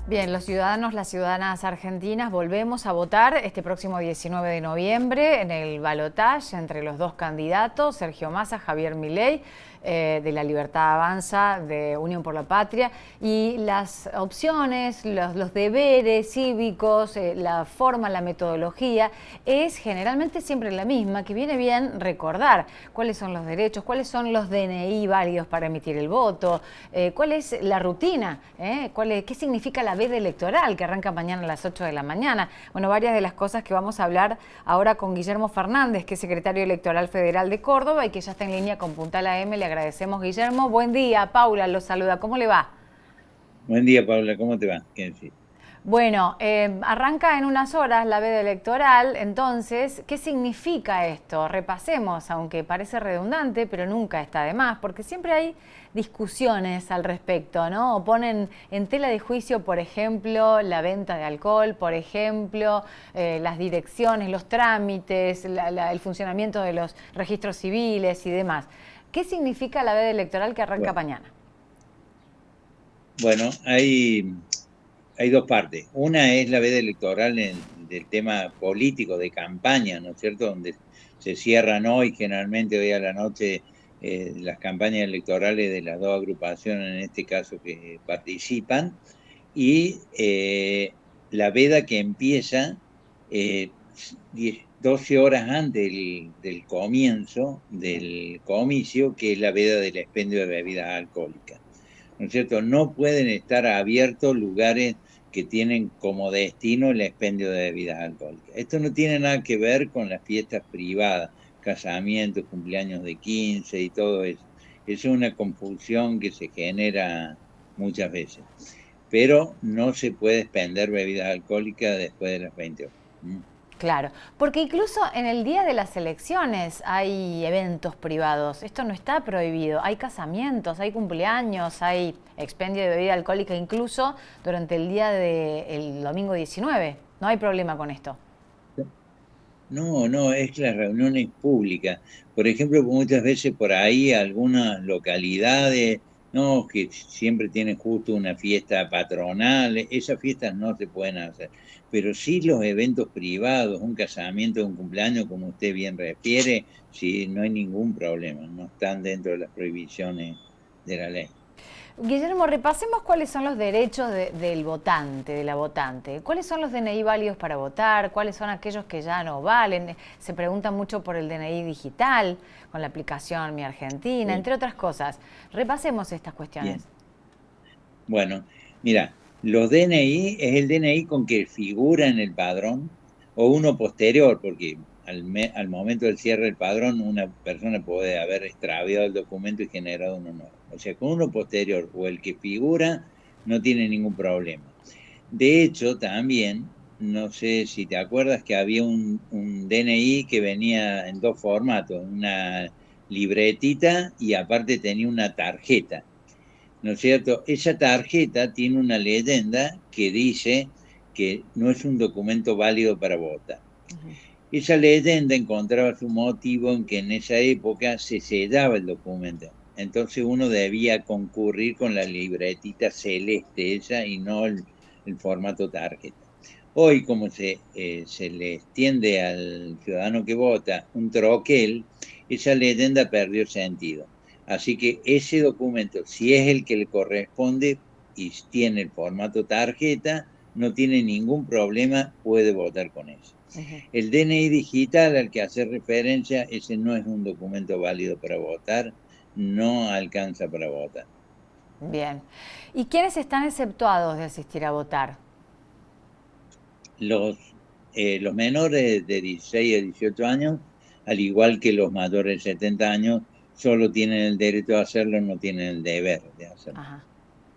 Bien, los ciudadanos, las ciudadanas argentinas volvemos a votar este próximo 19 de noviembre en el balotaje entre los dos candidatos, Sergio Massa, Javier Milei, de La Libertad Avanza, de Unión por la Patria, y las opciones, los deberes cívicos, la forma, la metodología, es generalmente siempre la misma, que viene bien recordar cuáles son los derechos, cuáles son los DNI válidos para emitir el voto, cuál es la rutina, qué significa la veda electoral que arranca mañana a las 8 de la mañana. Bueno, varias de las cosas que vamos a hablar ahora con Guillermo Fernández, que es secretario electoral federal de Córdoba y que ya está en línea con Puntal AM. Le agradecemos, Guillermo. Buen día, Paula lo saluda. ¿Cómo le va? Buen día, Paula, ¿cómo te va? ¿Qué decís? Bueno, arranca en unas horas la veda electoral, entonces, ¿qué significa esto? Repasemos, aunque parece redundante, pero nunca está de más, porque siempre hay discusiones al respecto, ¿no? O ponen en tela de juicio, por ejemplo, la venta de alcohol, por ejemplo, las direcciones, los trámites, el funcionamiento de los registros civiles y demás. ¿Qué significa la veda electoral que arranca Bueno, mañana? bueno, hay dos partes. Una es la veda electoral del tema político, de campaña, ¿no es cierto? Donde se cierran hoy, generalmente hoy a la noche, las campañas electorales de las dos agrupaciones, en este caso, que participan, y la veda que empieza 12 horas antes del comienzo del comicio, que es la veda del expendio de bebidas alcohólicas. ¿No es cierto? No pueden estar abiertos lugares que tienen como destino el expendio de bebidas alcohólicas. Esto no tiene nada que ver con las fiestas privadas, casamientos, cumpleaños de 15 y todo eso. Es una confusión que se genera muchas veces. Pero no se puede expender bebidas alcohólicas después de las 20 horas. ¿Mm? Claro, porque incluso en el día de las elecciones hay eventos privados, esto no está prohibido, hay casamientos, hay cumpleaños, hay expendio de bebida alcohólica incluso durante el día del domingo 19, no hay problema con esto. No, no, es las reuniones públicas. Por ejemplo, muchas veces por ahí algunas localidades, no, que siempre tienen justo una fiesta patronal, esas fiestas no se pueden hacer. Pero sí los eventos privados, un casamiento, un cumpleaños, como usted bien refiere, sí, no hay ningún problema, no están dentro de las prohibiciones de la ley. Guillermo, repasemos cuáles son los derechos del votante, de la votante. ¿Cuáles son los DNI válidos para votar? ¿Cuáles son aquellos que ya no valen? Se pregunta mucho por el DNI digital, con la aplicación Mi Argentina, Sí, entre otras cosas. Repasemos estas cuestiones. bien. Bueno, mira, los DNI es el DNI con que figura en el padrón o uno posterior, porque al momento del cierre del padrón una persona puede haber extraviado el documento y generado uno nuevo. O sea, con uno posterior o el que figura no tiene ningún problema. De hecho, también, no sé si te acuerdas que había un DNI que venía en dos formatos, una libretita y aparte tenía una tarjeta. ¿No es cierto? Esa tarjeta tiene una leyenda que dice que no es un documento válido para votar. Esa leyenda encontraba su motivo en que en esa época se sellaba el documento. Entonces uno debía concurrir con la libretita celeste esa y no el formato tarjeta. Hoy, como se le extiende al ciudadano que vota un troquel, esa leyenda perdió sentido. Así que ese documento, si es el que le corresponde y tiene el formato tarjeta, no tiene ningún problema, puede votar con eso. Ujú. El DNI digital al que hace referencia, ese no es un documento válido para votar, no alcanza para votar. Bien. ¿Y quiénes están exceptuados de asistir a votar? Los, los menores de 16 a 18 años, al igual que los mayores de 70 años, solo tienen el derecho de hacerlo, no tienen el deber de hacerlo. Ajá.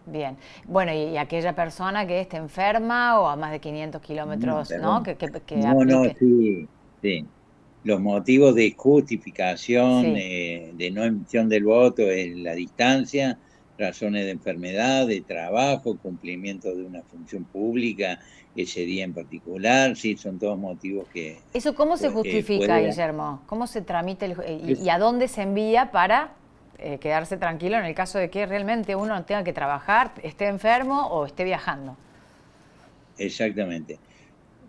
Bien. Bueno, y aquella persona que esté enferma o a más de 500 No, kilómetros, ¿no? perdón. Que No, no, aplique. sí, sí. Los motivos de justificación, Sí. de no emisión del voto es la distancia, razones de enfermedad, de trabajo, cumplimiento de una función pública ese día en particular, sí, son todos motivos que ¿Eso cómo se justifica, puede... Guillermo? ¿Cómo se tramita y es- a dónde se envía para quedarse tranquilo en el caso de que realmente uno tenga que trabajar, esté enfermo o esté viajando? exactamente.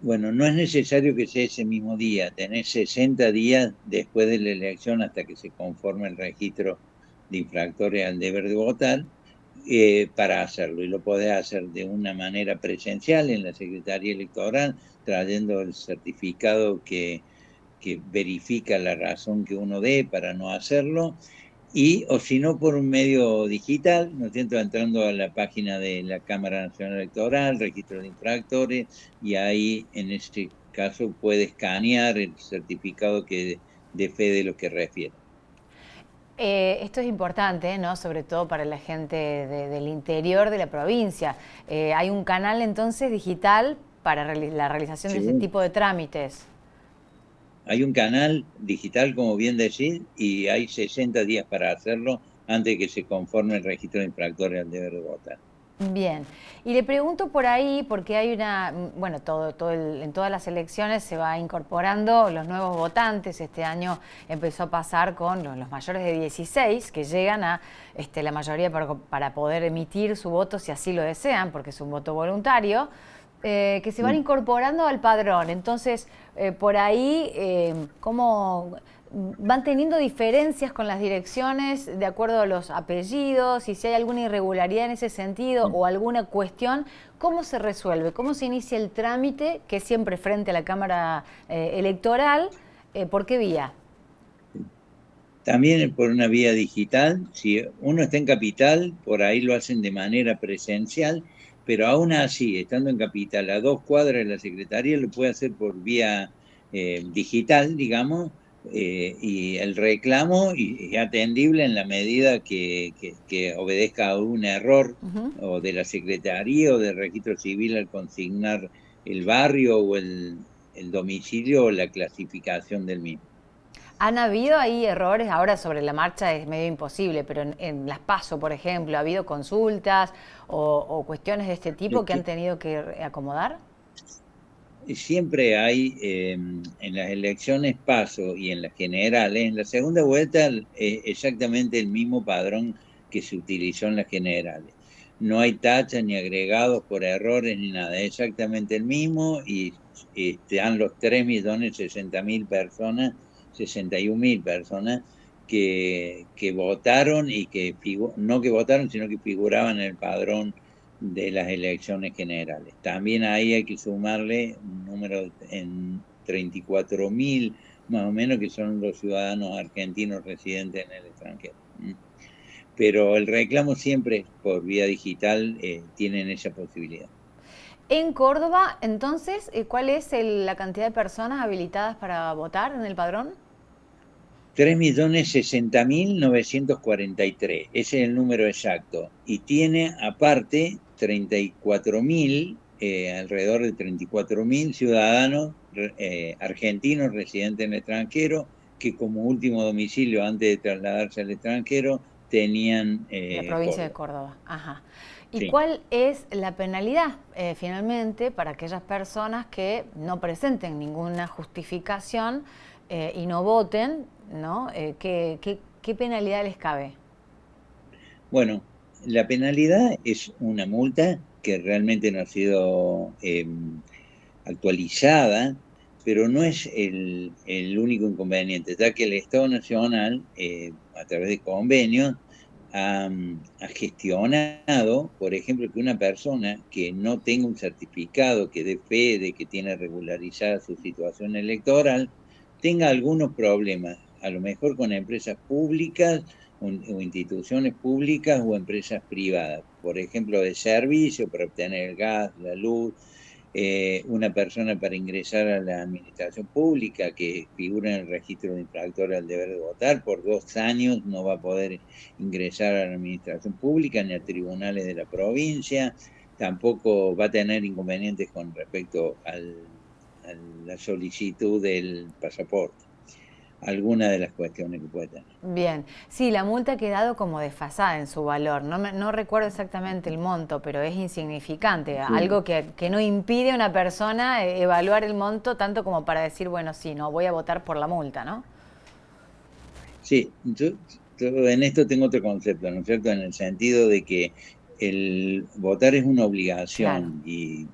Bueno, no es necesario que sea ese mismo día, tenés 60 días después de la elección hasta que se conforme el registro de infractores al deber de votar para hacerlo. Y lo podés hacer de una manera presencial en la Secretaría Electoral, trayendo el certificado que verifica la razón que uno dé para no hacerlo, y o si no por un medio digital, ¿no es cierto? Entrando a la página de la Cámara Nacional Electoral, registro de infractores, y ahí en ese caso puede escanear el certificado que de fe de lo que refiere. Esto es importante, ¿no? Sobre todo para la gente del interior de la provincia. Hay un canal entonces digital para la realización de Sí. ese tipo de trámites. Hay un canal digital, como bien decís, y hay 60 días para hacerlo antes de que se conforme el registro de infractores al deber de votar. Bien, y le pregunto por ahí, porque hay bueno, en todas las elecciones se va incorporando los nuevos votantes. Este año empezó a pasar con los mayores de 16 que llegan a la mayoría para poder emitir su voto si así lo desean, porque es un voto voluntario, que se van Sí. incorporando al padrón. Entonces, por ahí, ¿cómo van teniendo diferencias con las direcciones de acuerdo a los apellidos? Y si hay alguna irregularidad en ese sentido o alguna cuestión, ¿cómo se resuelve? ¿Cómo se inicia el trámite, que es siempre frente a la Cámara Electoral? ¿Por qué vía? También por una vía digital, si uno está en capital, por ahí lo hacen de manera presencial, pero aún así, estando en capital, a 2 cuadras de la secretaría, lo puede hacer por vía digital, digamos, y el reclamo es atendible en la medida que obedezca a un error Ujú. o de la secretaría o del registro civil al consignar el barrio o el domicilio o la clasificación del mismo. ¿Han habido ahí errores? Ahora sobre la marcha es medio imposible, pero en las PASO, por ejemplo, ¿ha habido consultas o cuestiones de este tipo que han tenido que acomodar? Siempre hay en las elecciones paso y en las generales, en la segunda vuelta exactamente el mismo padrón que se utilizó en las generales. No hay tachas ni agregados por errores ni nada, es exactamente el mismo y están los 3.060.000 personas, 61.000 personas que votaron y no que votaron, sino que figuraban en el padrón de las elecciones generales. También ahí hay que sumarle un número en 34.000 más o menos, que son los ciudadanos argentinos residentes en el extranjero. Pero el reclamo siempre por vía digital, tienen esa posibilidad. En Córdoba, entonces, ¿cuál es la cantidad de personas habilitadas para votar en el padrón? 3.060.943, ese es el número exacto. Y tiene aparte 34.000, alrededor de 34.000 ciudadanos argentinos residentes en el extranjero, que como último domicilio antes de trasladarse al extranjero tenían La provincia de Córdoba. Córdoba. Ajá. ¿Y Sí. cuál es la penalidad finalmente para aquellas personas que no presenten ninguna justificación y no voten? ¿No? ¿Qué penalidad les cabe? Bueno, la penalidad es una multa que realmente no ha sido actualizada, pero no es el único inconveniente, ya que el Estado Nacional, a través de convenios, ha gestionado, por ejemplo, que una persona que no tenga un certificado que dé fe de que tiene regularizada su situación electoral, tenga algunos problemas, a lo mejor con empresas públicas o instituciones públicas o empresas privadas, por ejemplo, de servicio para obtener el gas, la luz, una persona para ingresar a la administración pública que figura en el registro de infractores al deber de votar, por 2 años no va a poder ingresar a la administración pública ni a tribunales de la provincia, tampoco va a tener inconvenientes con respecto a la solicitud del pasaporte, alguna de las cuestiones que puede tener. Bien, sí, la multa ha quedado como desfasada en su valor. No recuerdo exactamente el monto, pero es insignificante. Sí. Algo que no impide a una persona evaluar el monto tanto como para decir, bueno, sí, no, voy a votar por la multa, ¿no? Sí, yo en esto tengo otro concepto, ¿no es cierto? En el sentido de que el votar es una Claro. obligación y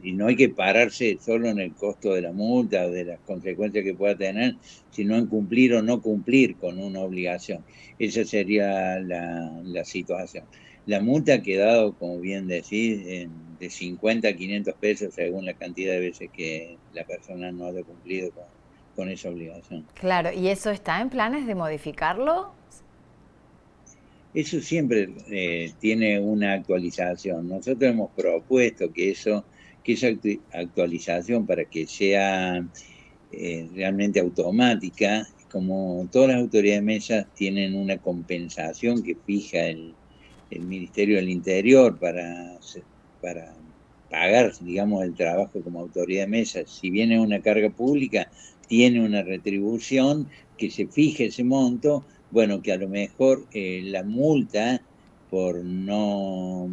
y no hay que pararse solo en el costo de la multa o de las consecuencias que pueda tener, sino en cumplir o no cumplir con una obligación. Esa sería la situación. La multa ha quedado, como bien decís, de 50 a 500 pesos según la cantidad de veces que la persona no haya cumplido con esa obligación. Claro, ¿y eso está en planes de modificarlo? Eso siempre tiene una actualización. Nosotros hemos propuesto que esa actualización, para que sea realmente automática, como todas las autoridades de mesa tienen una compensación que fija el Ministerio del Interior para pagar, digamos, el trabajo como autoridad de mesa. Si viene una carga pública, tiene una retribución, que se fije ese monto. Bueno, que a lo mejor la multa por no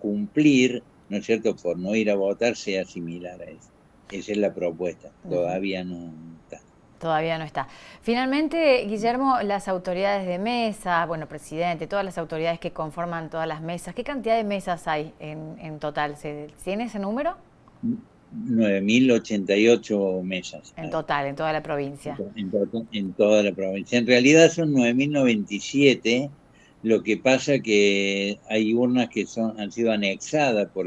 cumplir, ¿no es cierto?, por no ir a votar, sea similar a eso. Esa es la propuesta, todavía no está. Todavía no está. Finalmente, Guillermo, las autoridades de mesa, bueno, presidente, todas las autoridades que conforman todas las mesas, ¿qué cantidad de mesas hay en total? ¿Tiene ese número? 9.088 mesas. En total, en toda la provincia. En toda la provincia. En realidad son 9.097. Lo que pasa que hay urnas que han sido anexadas por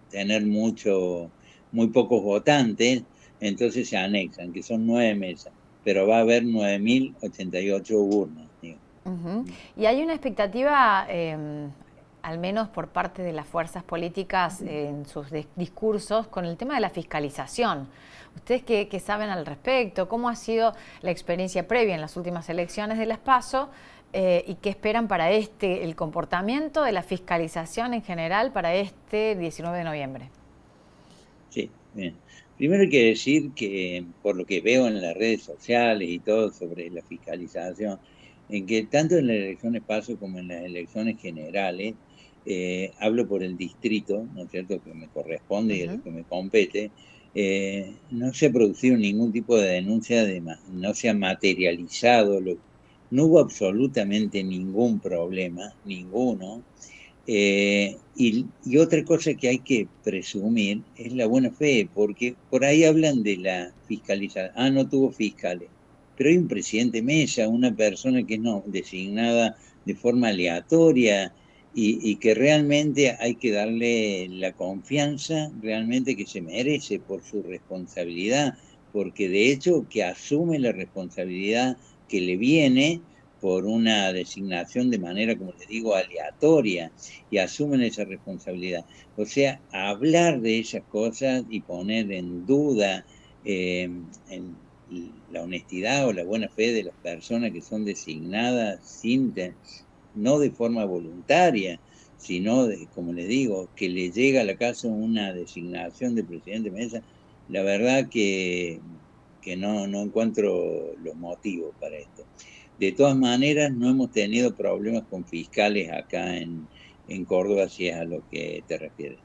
tener muy pocos votantes, entonces se anexan, que son 9 mesas, pero va a haber 9.088 urnas. Y hay una expectativa, al menos por parte de las fuerzas políticas en sus discursos, con el tema de la fiscalización. ¿Ustedes qué saben al respecto? ¿Cómo ha sido la experiencia previa en las últimas elecciones de las PASO? ¿Y qué esperan para el comportamiento de la fiscalización en general para este 19 de noviembre? Sí, bien. Primero hay que decir que, por lo que veo en las redes sociales y todo sobre la fiscalización, en que tanto en las elecciones PASO como en las elecciones generales, hablo por el distrito, ¿no es cierto?, que me corresponde y el que me compete, no se ha producido ningún tipo de denuncia, no se ha materializado, no hubo absolutamente ningún problema, ninguno. Y otra cosa que hay que presumir es la buena fe, porque por ahí hablan de la fiscalización. No tuvo fiscales. Pero hay un presidente Mesa, una persona que no designada de forma aleatoria y que realmente hay que darle la confianza realmente que se merece por su responsabilidad, porque de hecho que asume la responsabilidad que le viene por una designación de manera, como les digo, aleatoria, y asumen esa responsabilidad. O sea, hablar de esas cosas y poner en duda en la honestidad o la buena fe de las personas que son designadas no de forma voluntaria, sino, como les digo, que le llega a la casa una designación de presidente de mesa, la verdad que no encuentro los motivos para esto. De todas maneras, no hemos tenido problemas con fiscales acá en Córdoba, si es a lo que te refieres.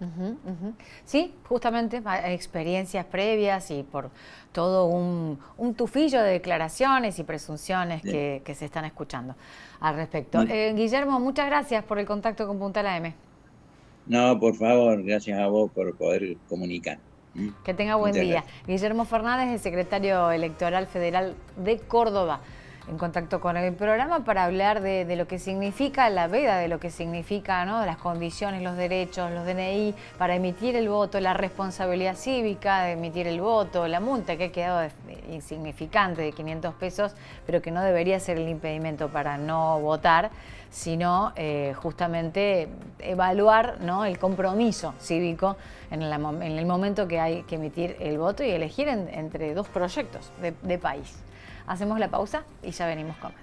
Sí, justamente experiencias previas y por todo un tufillo de declaraciones y presunciones sí, que se están escuchando al respecto. Guillermo, muchas gracias por el contacto con Punta la M. No, por favor, gracias a vos por poder comunicar. Que tenga buen día. Guillermo Fernández, el secretario electoral federal de Córdoba, en contacto con el programa para hablar de lo que significa la veda, de lo que significa, ¿no?, las condiciones, los derechos, los DNI para emitir el voto, la responsabilidad cívica de emitir el voto, la multa que ha quedado insignificante de 500 pesos, pero que no debería ser el impedimento para no votar, sino justamente evaluar, ¿no?, el compromiso cívico en el momento que hay que emitir el voto y elegir entre dos proyectos de país. Hacemos la pausa y ya venimos con más.